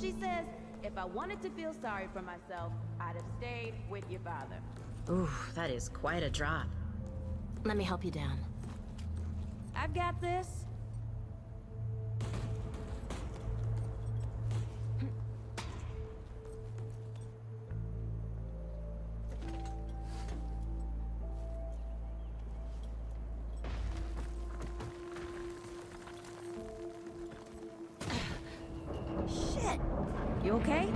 She says, if I wanted to feel sorry for myself, I'd have stayed with your father. Ooh, that is quite a drop. Let me help you down. I've got this. Shit! You okay?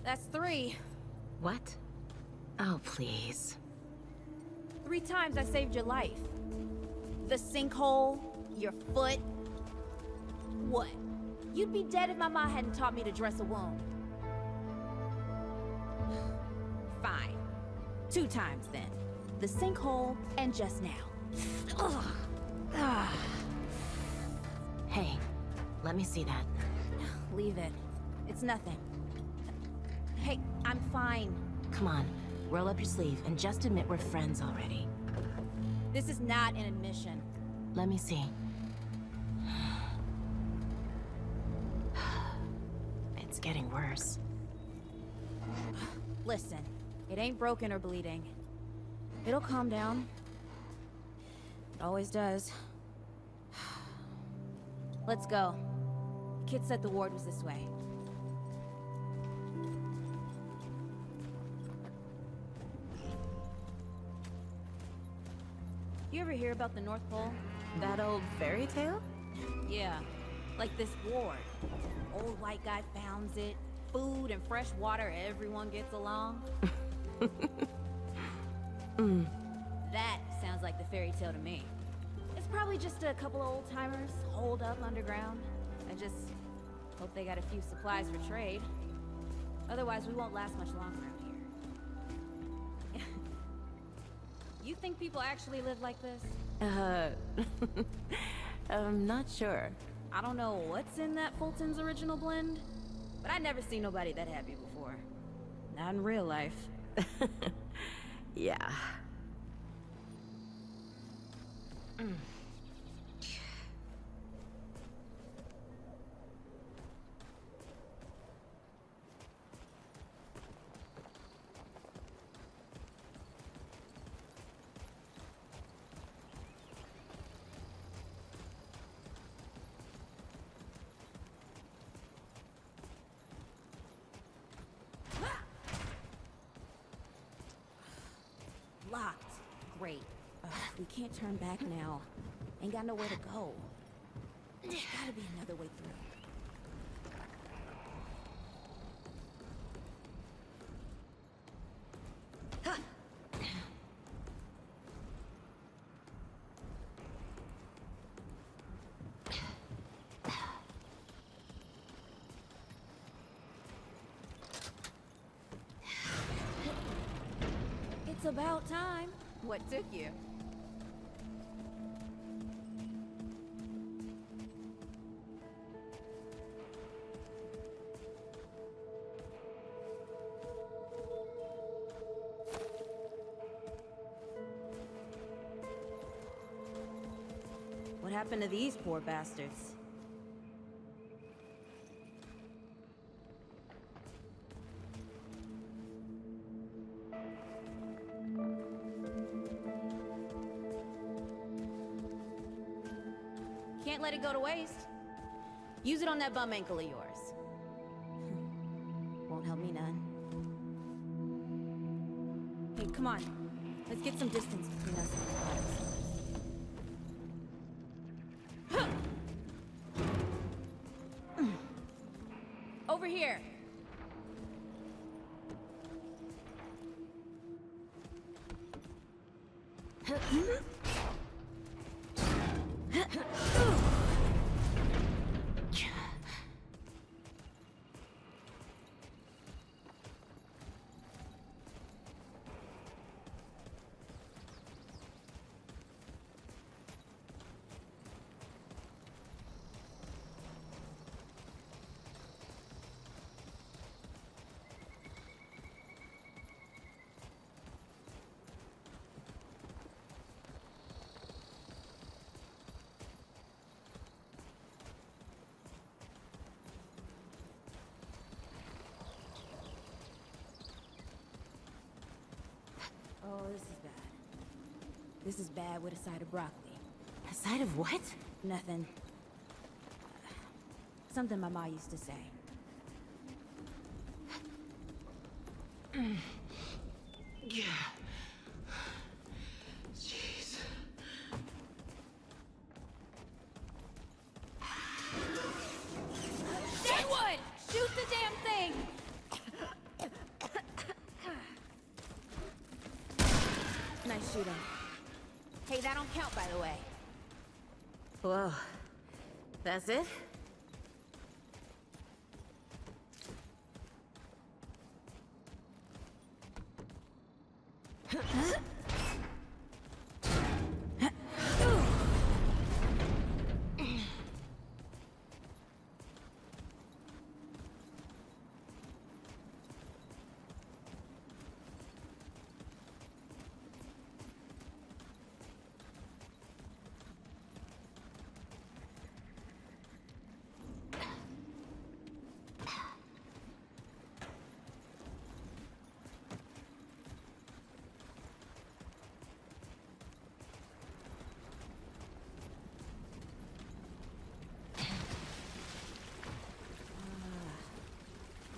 That's 3. What? Oh, please. 3 times I saved your life. The sinkhole, your foot. What? You'd be dead if my mom hadn't taught me to dress a wound. Fine. 2 times then. The sinkhole and just now. Ugh. Hey, let me see that. Leave it. It's nothing. Hey, I'm fine. Come on, roll up your sleeve and just admit we're friends already. This is not an admission. Let me see. It's getting worse. Listen, it ain't broken or bleeding. It'll calm down. It always does. Let's go. Kid said the ward was this way. You ever hear about the North Pole? That old fairy tale? Yeah, like this ward. Old white guy founds it. Food and fresh water, everyone gets along. That sounds like the fairy tale to me. It's probably just a couple of old-timers holed up underground. I just hope they got a few supplies for trade. Otherwise, we won't last much longer out here. You think people actually live like this? I'm not sure. I don't know what's in that Fulton's original blend, but I never seen nobody that happy before. Not in real life. Yeah. Locked. Great. We can't turn back now. Ain't got nowhere to go. There's gotta be another way through. It's about time. What took you? What happened to these poor bastards? Can't let it go to waste. Use it on that bum ankle of yours. Won't help me none. Hey, come on. Let's get some distance between us and the bodies. Over here. Oh, this is bad. This is bad with a side of broccoli. A side of what? Nothing. Something my ma used to say. Yeah. Jeez. Deadwood! Shoot the damn thing! Nice shooting. Hey, that don't count, by the way. Whoa. That's it?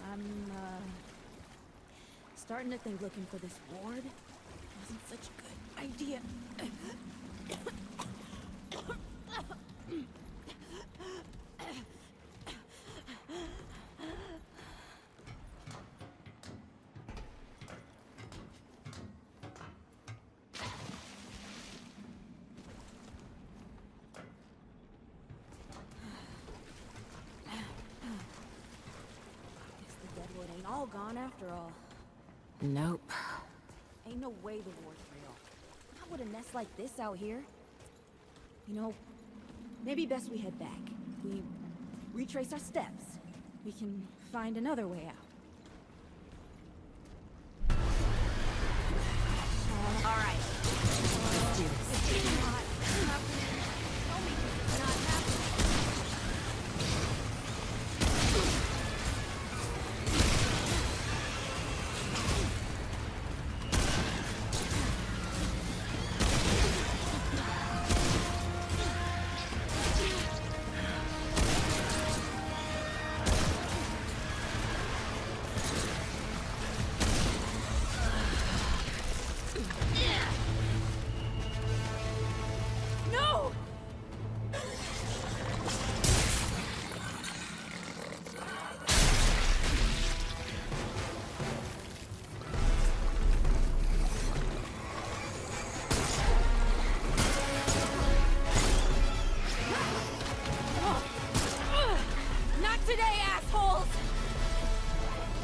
I'm, starting to think looking for this ward wasn't such a good idea. Deadwood ain't all gone after all. Nope. Ain't no way the war's real. Not with a nest like this out here. You know, maybe best we head back. We retrace our steps. We can find another way out. All right. Let's do this. It's not happening. Tell me it's not happening. No! Not today, assholes!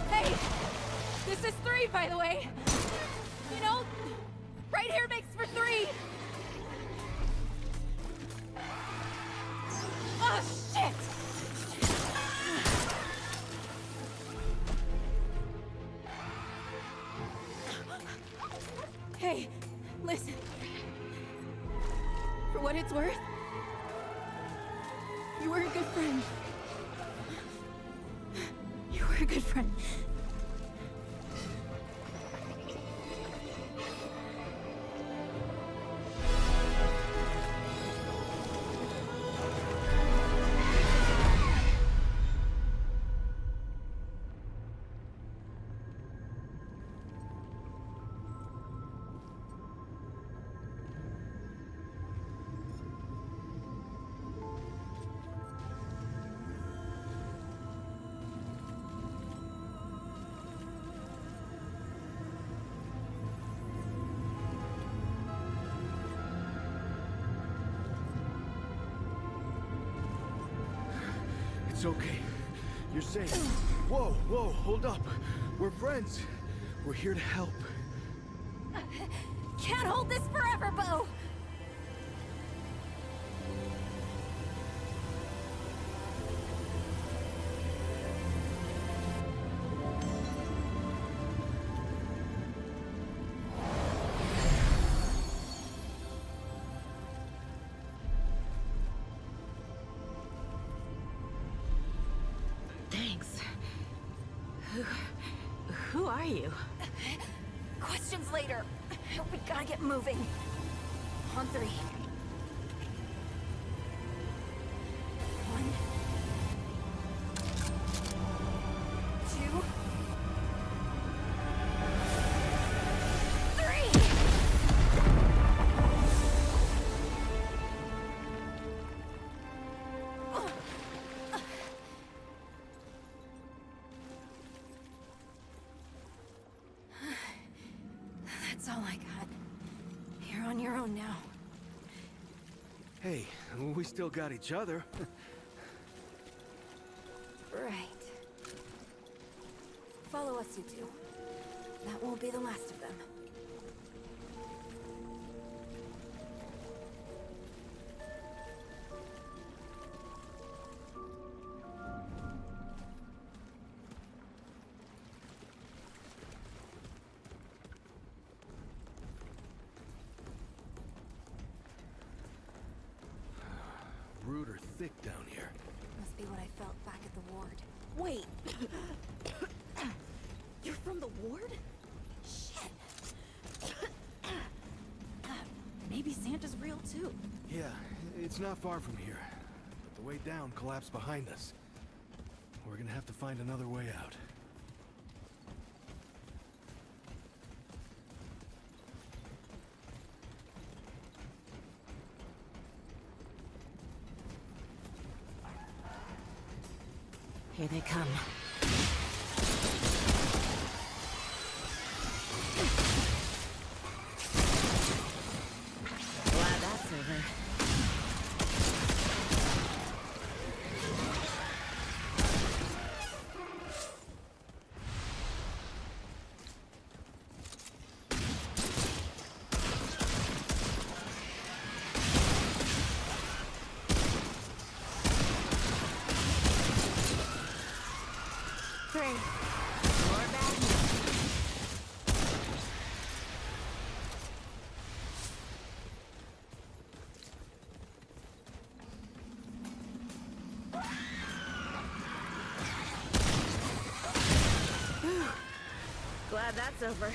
Hey, this is 3, by the way. You know, right here makes for 3. Oh, shit! Hey, listen. For what it's worth, you were a good friend. You were a good friend. It's okay. You're safe. Whoa, whoa, hold up. We're friends. We're here to help. Can't hold this forever, Bo! Thanks. Who are you? Questions later. Gotta get moving. On 3. 1, 2, 3. That's all I got. You're on your own now. Hey, we still got each other. Right. Follow us, you two. That won't be the last of them. Rude or thick down here. Must be what I felt back at the ward. Wait! You're from the ward? Shit! Maybe Santa's real too. Yeah, it's not far from here. But the way down collapsed behind us. We're gonna have to find another way out. Here they come. Glad that's over. Glad that's over.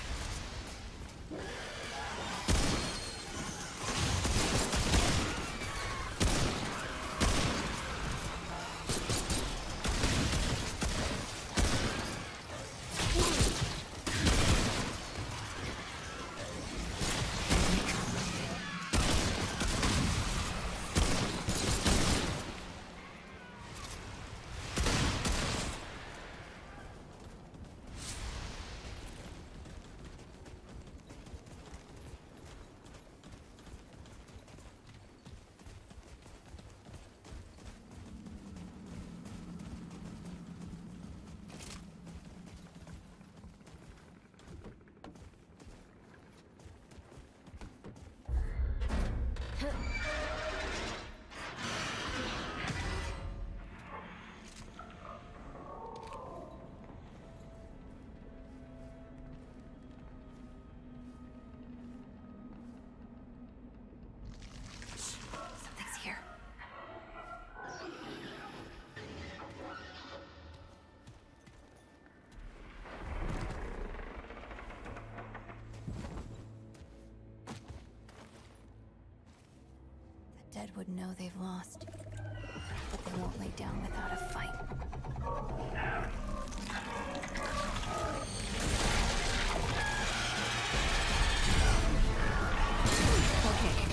Something's here. The dead would know they've lost, but they won't lay down without a fight. Okay.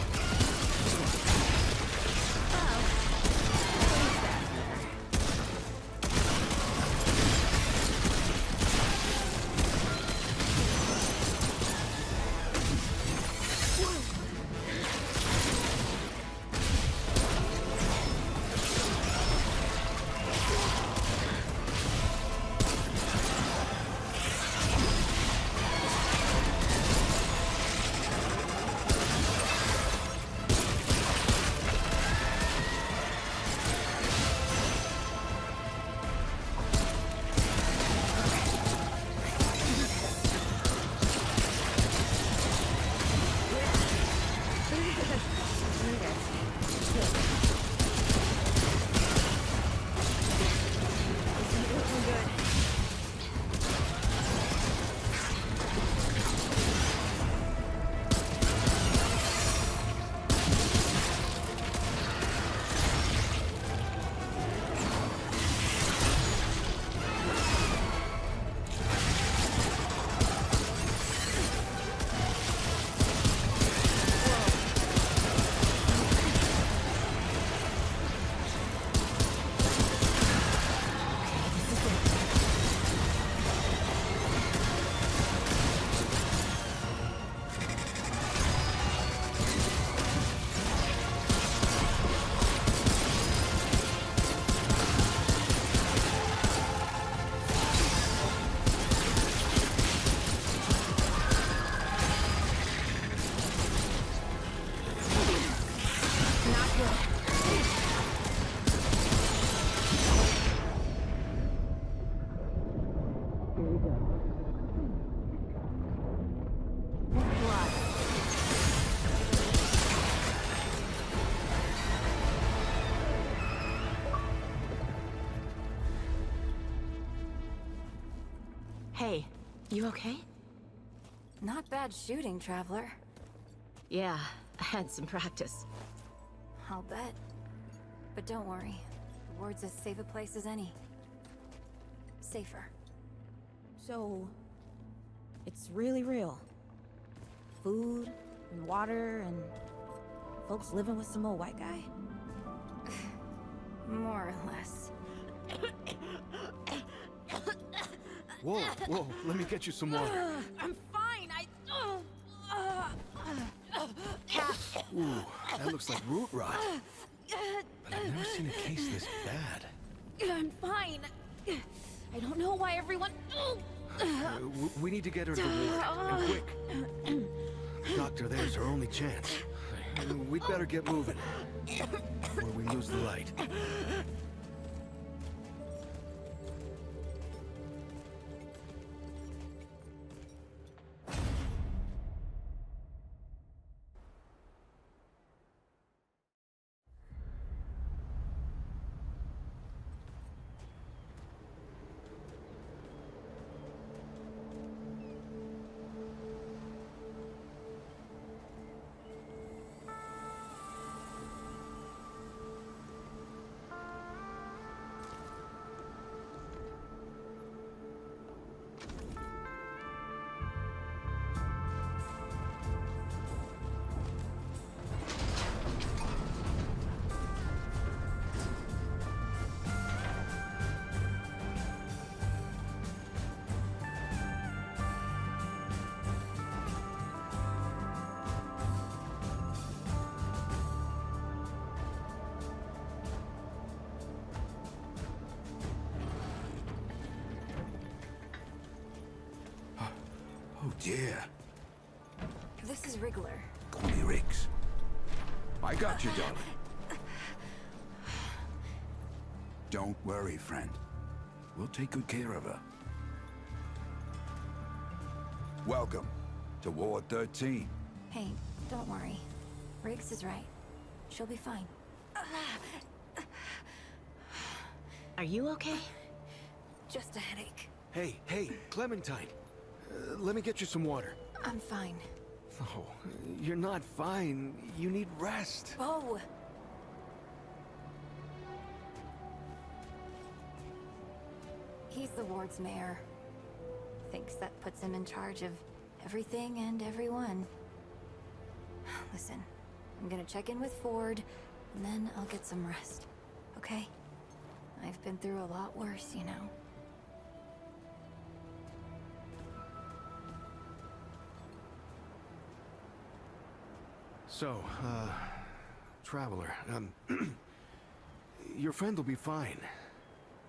Hey, you okay? Not bad shooting, Traveler. Yeah, I had some practice. I'll bet. But don't worry. The ward's as safe a place as any. Safer. So... it's really real. Food, and water, and... folks living with some old white guy? More or less. Whoa, whoa, let me get you some water. I'm fine, Ooh, that looks like root rot. But I've never seen a case this bad. I'm fine. I don't know why everyone... We need to get her to the ward, and quick. The doctor there's our only chance. We'd better get moving, before we lose the light. Oh dear. This is Wriggler. Call me Riggs. I got you, darling. Don't worry, friend. We'll take good care of her. Welcome to Ward 13. Hey, don't worry. Riggs is right. She'll be fine. Are you okay? Just a headache. Hey, Clementine. Let me get you some water. I'm fine. Oh, you're not fine. You need rest. Bo! He's the ward's mayor. Thinks that puts him in charge of everything and everyone. Listen, I'm gonna check in with Ford, and then I'll get some rest. Okay? I've been through a lot worse, you know. So, Traveler, your friend will be fine.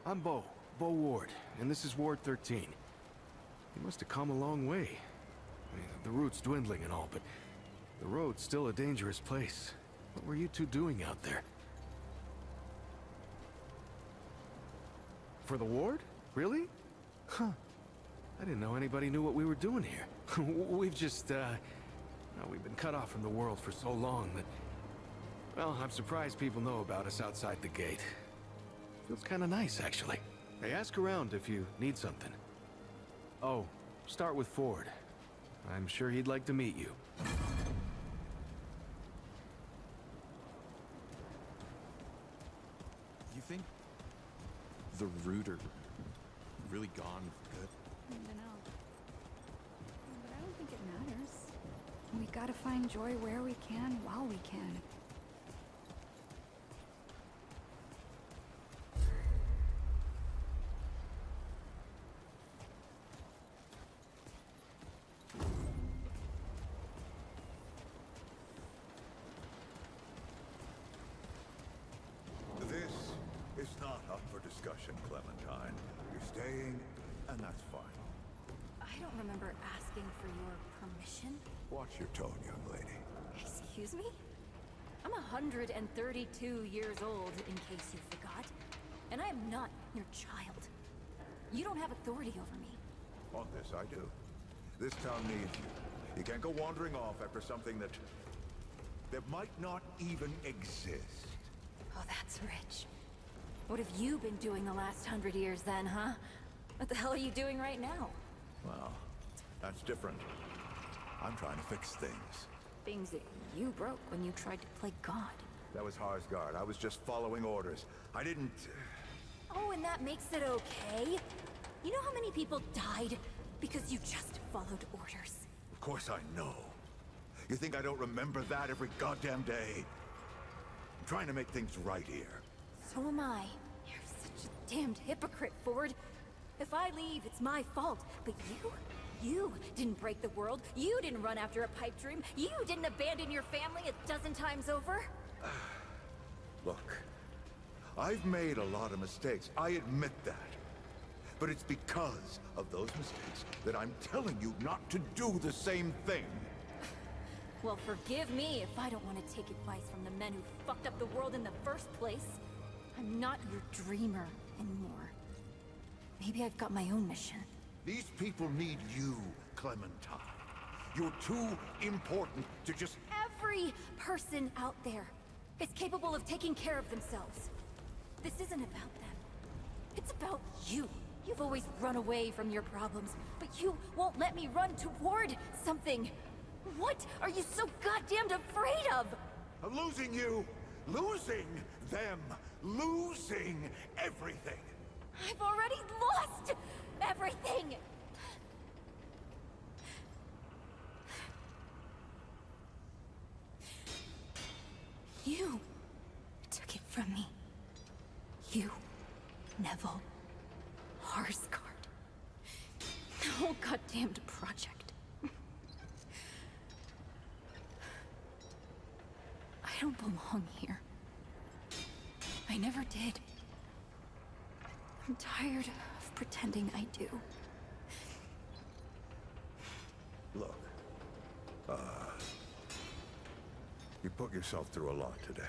I'm Bo Ward, and this is Ward 13. He must have come a long way. I mean, the route's dwindling and all, but the road's still a dangerous place. What were you two doing out there? For the ward? Really? Huh. I didn't know anybody knew what we were doing here. We've just, we've been cut off from the world for so long that... Well, I'm surprised people know about us outside the gate. Feels kind of nice, actually. Hey, ask around if you need something. Oh, start with Ford. I'm sure he'd like to meet you. You think the root are really gone for good? I don't know. But I don't think it matters. We gotta find joy where we can, while we can. This is not up for discussion, Clementine. You're staying, and that's fine. I don't remember asking for your permission. Watch your tone, young lady. Excuse me? I'm 132 years old, in case you forgot. And I am not your child. You don't have authority over me. On this, I do. This town needs you. You can't go wandering off after something that might not even exist. Oh, that's rich. What have you been doing the last 100 years then, huh? What the hell are you doing right now? Well, that's different. I'm trying to fix things. Things that you broke when you tried to play God. That was Harsgard. I was just following orders. I didn't... Oh, and that makes it okay? You know how many people died because you just followed orders? Of course I know. You think I don't remember that every goddamn day? I'm trying to make things right here. So am I. You're such a damned hypocrite, Ford. If I leave, it's my fault. But you didn't break the world. You didn't run after a pipe dream. You didn't abandon your family a dozen times over. Look, I've made a lot of mistakes. I admit that. But it's because of those mistakes that I'm telling you not to do the same thing. Well, forgive me if I don't want to take advice from the men who fucked up the world in the first place. I'm not your dreamer anymore. Maybe I've got my own mission. These people need you, Clementine. You're too important to just... Every person out there is capable of taking care of themselves. This isn't about them. It's about you. You've always run away from your problems, but you won't let me run toward something. What are you so goddamned afraid of? I'm losing you, losing them, losing everything. I've already lost everything! You took it from me. You, Neville, Harsgard. The whole goddamned project. I don't belong here. I never did. I'm tired of pretending I do. Look, you put yourself through a lot today.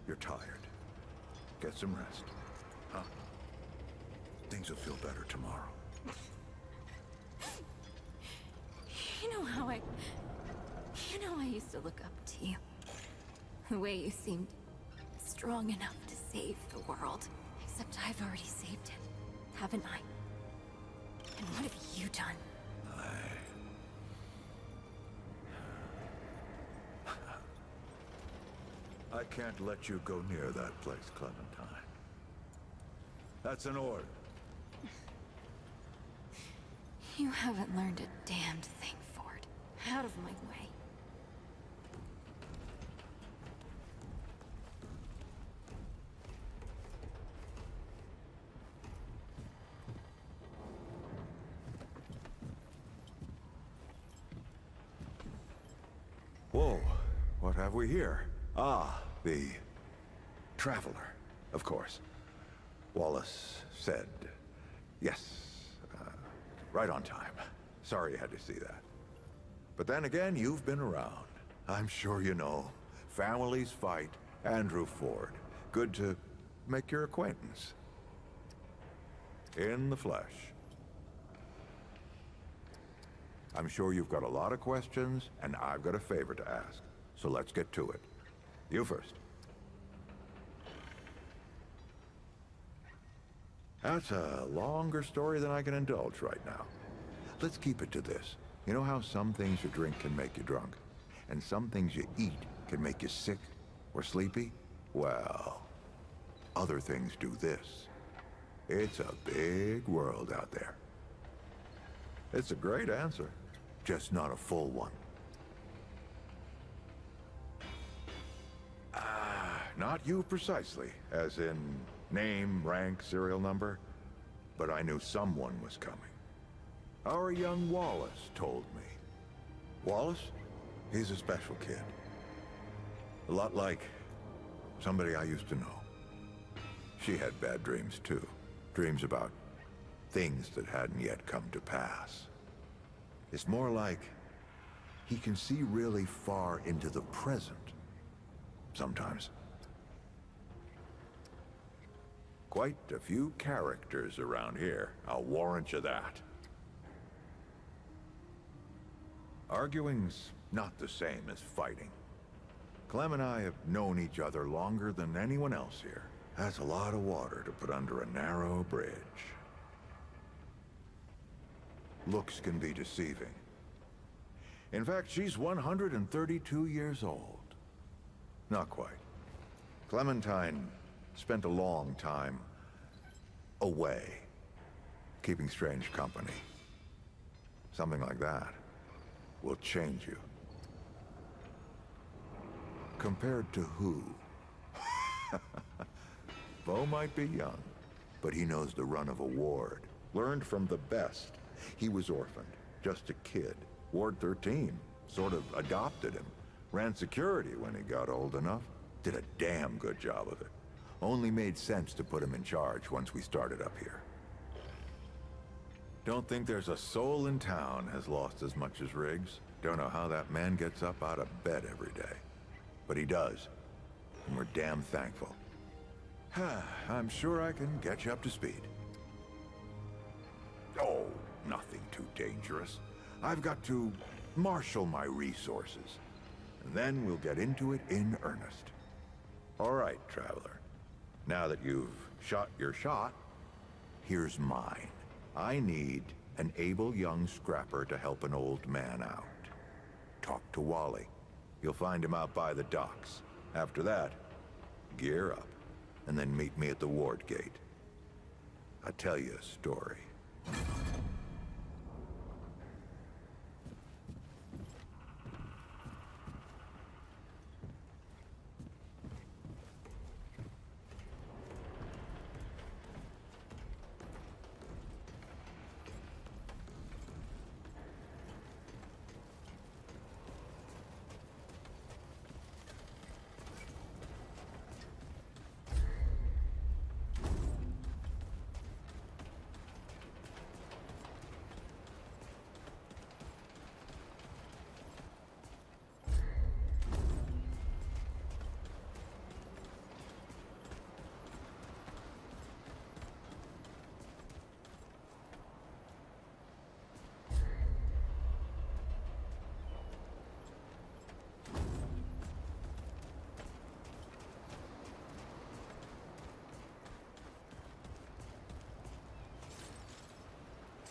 You're tired. Get some rest, huh? Things will feel better tomorrow. You know how I used to look up to you. The way you seemed strong enough to save the world. Except I've already saved it, haven't I? And what have you done? I can't let you go near that place, Clementine. That's an order. You haven't learned a damned thing, Ford. Out of my way. Whoa, what have we here? Ah, the Traveler, of course. Wallace said yes, right on time. Sorry you had to see that. But then again, you've been around. I'm sure you know. Families fight. Andrew Ford. Good to make your acquaintance. In the flesh. I'm sure you've got a lot of questions, and I've got a favor to ask. So let's get to it. You first. That's a longer story than I can indulge right now. Let's keep it to this. You know how some things you drink can make you drunk? And some things you eat can make you sick or sleepy? Well, other things do this. It's a big world out there. It's a great answer, just not a full one. Not you precisely, as in name, rank, serial number, but I knew someone was coming. Our young Wallace told me. Wallace? He's a special kid. A lot like somebody I used to know. She had bad dreams too. Dreams about things that hadn't yet come to pass. It's more like he can see really far into the present. Sometimes. Quite a few characters around here, I'll warrant you that. Arguing's not the same as fighting. Clem and I have known each other longer than anyone else here. That's a lot of water to put under a narrow bridge. looks can be deceiving. In fact, she's 132 years old. Not quite. Clementine spent a long time away, keeping strange company. Something like that will change you. Compared to who? Bo might be young, but he knows the run of a ward. Learned from the best. He was orphaned, just a kid. Ward 13 sort of adopted him. Ran security when he got old enough. Did a damn good job of it. Only made sense to put him in charge once we started up here. Don't think there's a soul in town has lost as much as Riggs. Don't know how that man gets up out of bed every day. But he does. And we're damn thankful. I'm sure I can get you up to speed. Oh, nothing too dangerous. I've got to marshal my resources. And then we'll get into it in earnest. All right, Traveler. Now that you've shot your shot, here's mine. I need an able young scrapper to help an old man out. Talk to Wally. You'll find him out by the docks. After that, gear up, and then meet me at the ward gate. I'll tell you a story.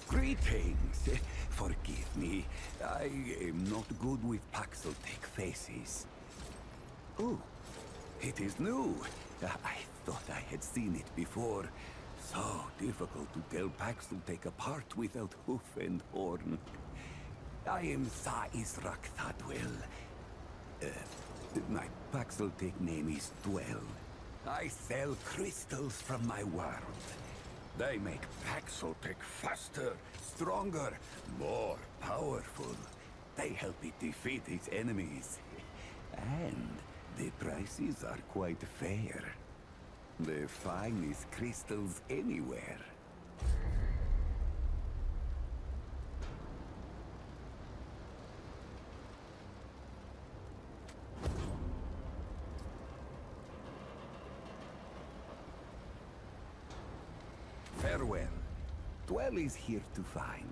Greetings. Forgive me. I am not good with Paxel-Tech faces. Oh, it is new. I thought I had seen it before. So difficult to tell Paxel-Tech apart without hoof and horn. I am Sa Israk Thadwell. My Paxel-Tech name is Dwell. I sell crystals from my world. They make Paxel-Tech faster, stronger, more powerful. They help it defeat its enemies. And the prices are quite fair. The finest crystals anywhere. Farewell. Dwell is here to find.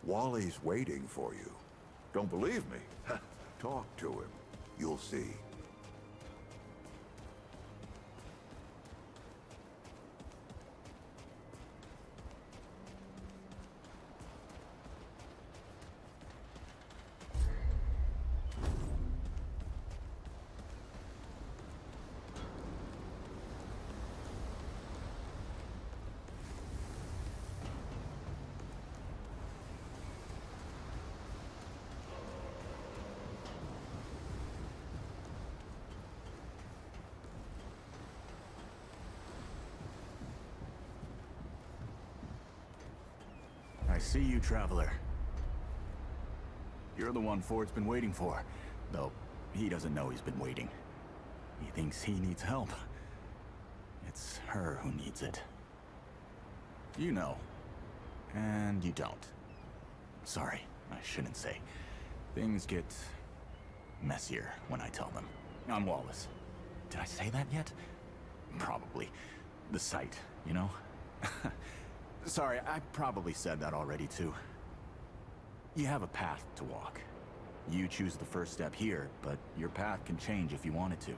Wally's waiting for you. Don't believe me? Talk to him. You'll see. I see you, Traveler. You're the one Ford's been waiting for. Though, he doesn't know he's been waiting. He thinks he needs help. It's her who needs it. You know. And you don't. Sorry, I shouldn't say. Things get messier when I tell them. I'm Wallace. Did I say that yet? Probably. The site, you know? Sorry, I probably said that already too. You have a path to walk. You choose the first step here, but your path can change if you wanted to.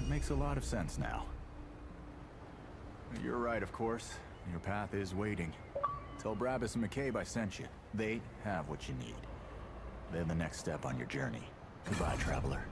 Makes a lot of sense now. You're right, of course. Your path is waiting. Tell Brabus and McCabe I sent you. They have what you need. They're the next step on your journey. Goodbye, traveler.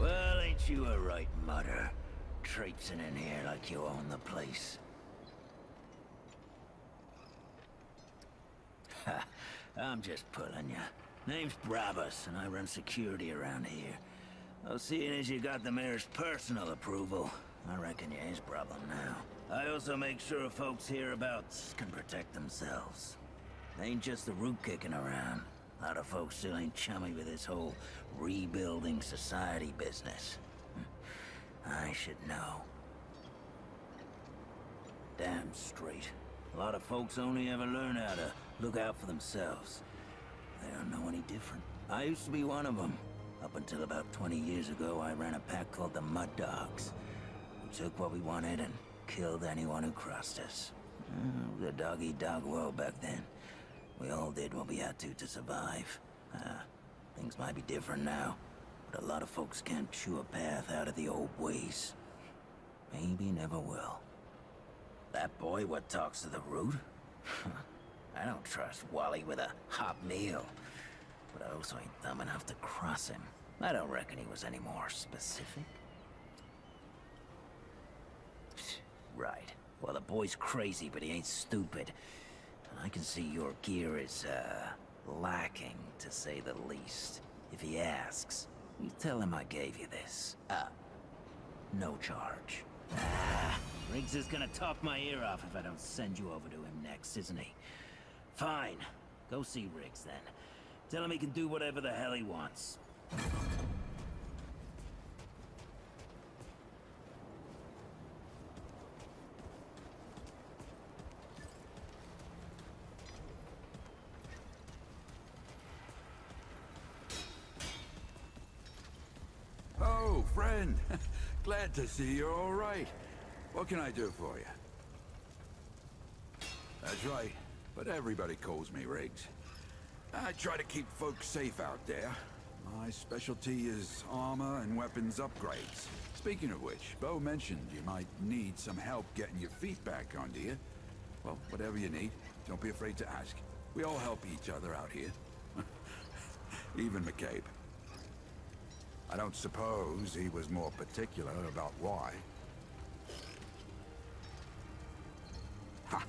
Well, ain't you a right mutter? Traipsing in here like you own the place. Ha! I'm just pulling ya. Name's Brabus, and I run security around here. Well, seeing as you got the mayor's personal approval, I reckon you his problem now. I also make sure folks hereabouts can protect themselves. Ain't just the root kicking around. A lot of folks still ain't chummy with this whole rebuilding society business. I should know. Damn straight. A lot of folks only ever learn how to look out for themselves. They don't know any different. I used to be one of them. Up until about 20 years ago, I ran a pack called the Mud Dogs. We took what we wanted and killed anyone who crossed us. It was a dog-eat-dog world back then. We all did what we had to survive. Things might be different now, but a lot of folks can't chew a path out of the old ways. Maybe never will. That boy what talks to the root? I don't trust Wally with a hot meal. But I also ain't dumb enough to cross him. I don't reckon he was any more specific. Right. Well, the boy's crazy, but he ain't stupid. And I can see your gear is, lacking, to say the least. If he asks, you tell him I gave you this. No charge. Riggs is gonna talk my ear off if I don't send you over to him next, isn't he? Fine. Go see Riggs, then. Tell him he can do whatever the hell he wants. Oh, friend. Glad to see you're all right. What can I do for you? That's right, but everybody calls me Riggs. I try to keep folks safe out there. My specialty is armor and weapons upgrades. Speaking of which, Bo mentioned you might need some help getting your feet back under you. Well, whatever you need, don't be afraid to ask. We all help each other out here. Even McCabe. I don't suppose he was more particular about why. Ha!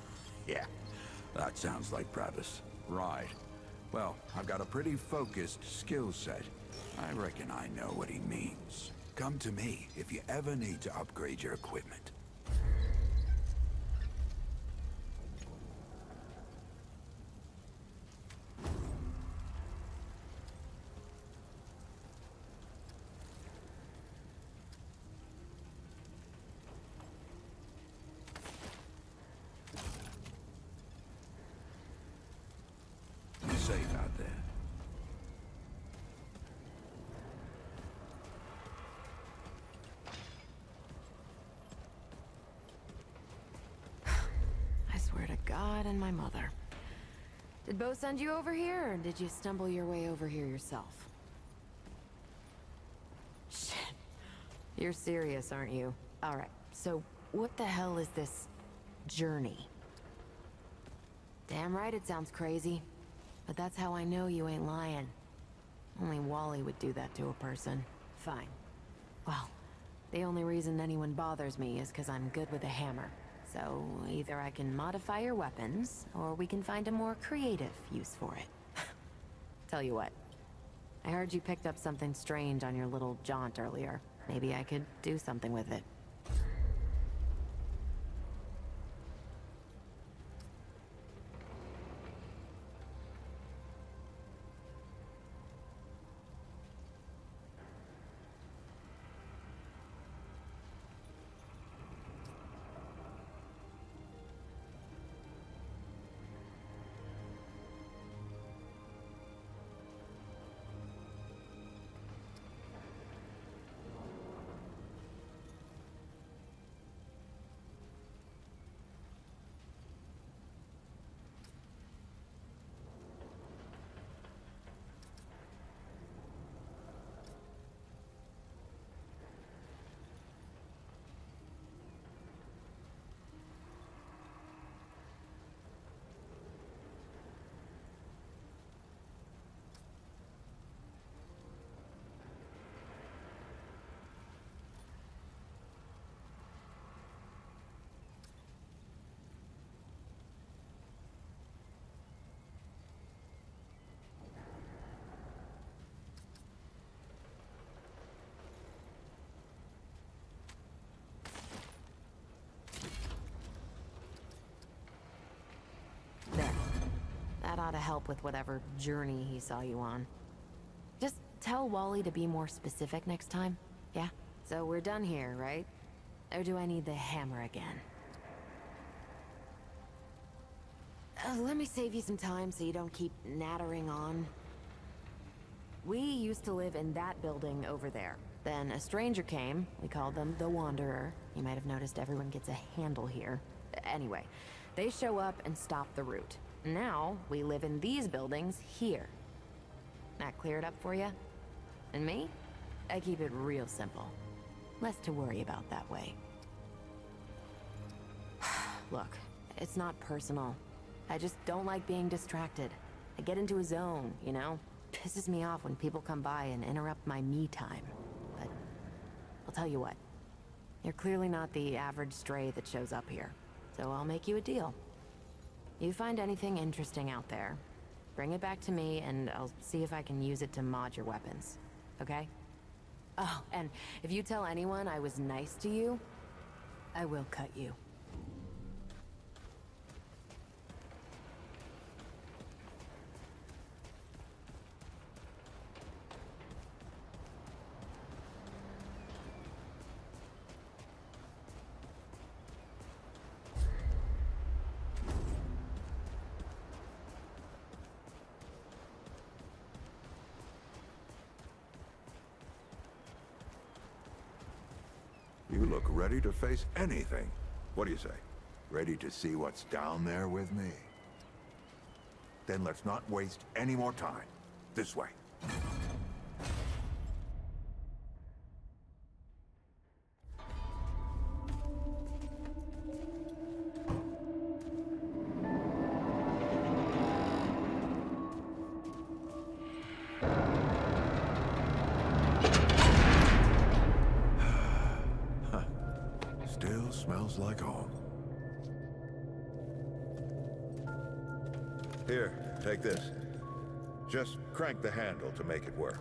Yeah, that sounds like Travis. Right. Well, I've got a pretty focused skill set. I reckon I know what he means. Come to me if you ever need to upgrade your equipment. You're safe out there. I swear to God and my mother. Did Bo send you over here, or did you stumble your way over here yourself? Shit. You're serious, aren't you? Alright, so what the hell is this journey? Damn right it sounds crazy. But that's how I know you ain't lying. Only Wally would do that to a person. Fine. Well, the only reason anyone bothers me is because I'm good with a hammer. So, either I can modify your weapons, or we can find a more creative use for it. Tell you what. I heard you picked up something strange on your little jaunt earlier. Maybe I could do something with it. lot of help with whatever journey he saw you on. Just tell Wally to be more specific next time, yeah? So we're done here, right? Or do I need the hammer again? Let me save you some time so you don't keep nattering on. We used to live in that building over there. Then a stranger came. We called them the Wanderer. You might have noticed everyone gets a handle here. Anyway, they show up and stop the route. Now, we live in these buildings here. That clear it up for you? And me? I keep it real simple. Less to worry about that way. Look, it's not personal. I just don't like being distracted. I get into a zone, you know? Pisses me off when people come by and interrupt my me time. But I'll tell you what. You're clearly not the average stray that shows up here. So I'll make you a deal. You find anything interesting out there, bring it back to me and I'll see if I can use it to mod your weapons. Okay? Oh, and if you tell anyone I was nice to you, I will cut you. You look ready to face anything. What do you say? Ready to see what's down there with me? Then let's not waste any more time. This way. Still smells like home. Here, take this. Just crank the handle to make it work.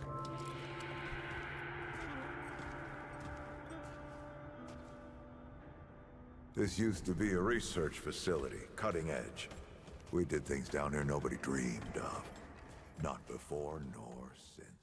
This used to be a research facility, cutting edge. We did things down here nobody dreamed of. Not before nor since.